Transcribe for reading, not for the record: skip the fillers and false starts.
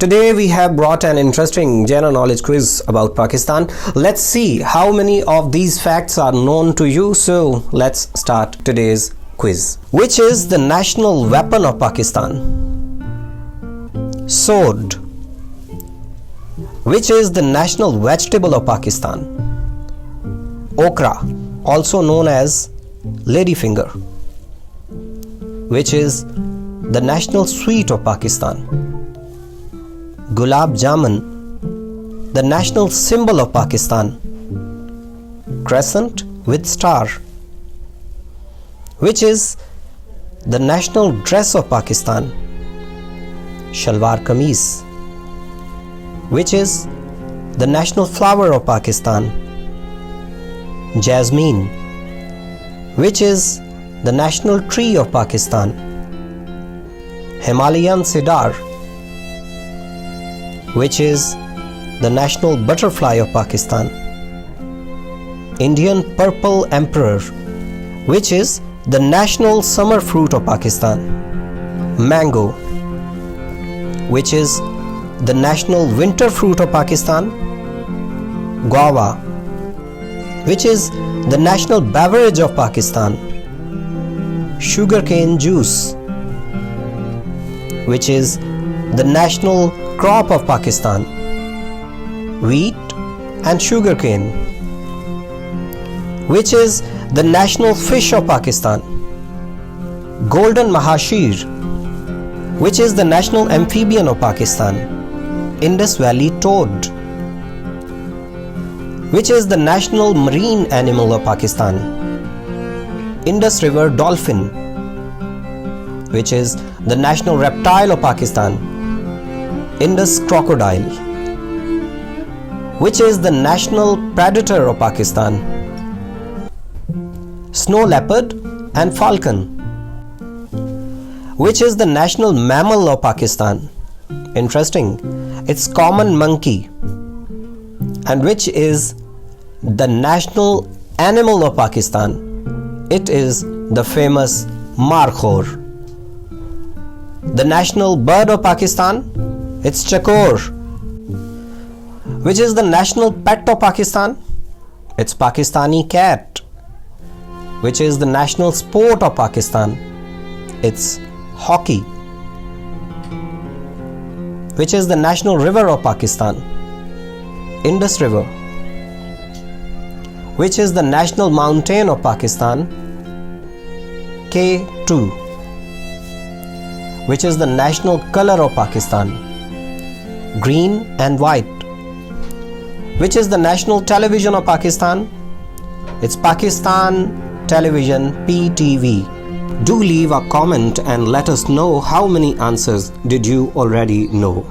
Today we have brought an interesting general knowledge quiz about Pakistan. Let's see how many of these facts are known to you. So let's start today's quiz. Which is the national weapon of Pakistan? Sword. Which is the national vegetable of Pakistan? Okra, also known as ladyfinger. Which is the national sweet of Pakistan? Gulab Jamun, the national symbol of Pakistan. Crescent with star. Which is the national dress of Pakistan? Shalwar Kameez. Which is the national flower of Pakistan? Jasmine. Which is the national tree of Pakistan? Himalayan cedar. Which is the national butterfly of Pakistan? Indian purple emperor. Which is the national summer fruit of Pakistan? Mango. Which is the national winter fruit of Pakistan? Guava. Which is the national beverage of Pakistan? Sugarcane juice. Which is the national crop of Pakistan? Wheat and sugarcane. Which is the national fish of Pakistan? Golden mahashir. Which is the national amphibian of Pakistan? Indus Valley toad. Which is the national marine animal of Pakistan? Indus River dolphin. Which is the national reptile of Pakistan? Indus crocodile. Which is the national predator of Pakistan? Snow leopard and falcon. Which is the national mammal of Pakistan? Interesting, it's common monkey. And which is the national animal of Pakistan? It is the famous markhor. The national bird of Pakistan? It's chakor. Which is the national pet of Pakistan? It's Pakistani cat. Which is the national sport of Pakistan? It's hockey. Which is the national river of Pakistan? Indus River. Which is the national mountain of Pakistan? K2. Which is the national color of Pakistan? Green and white. Which is the national television of Pakistan? It's Pakistan Television PTV. Do leave a comment and let us know how many answers did you already know.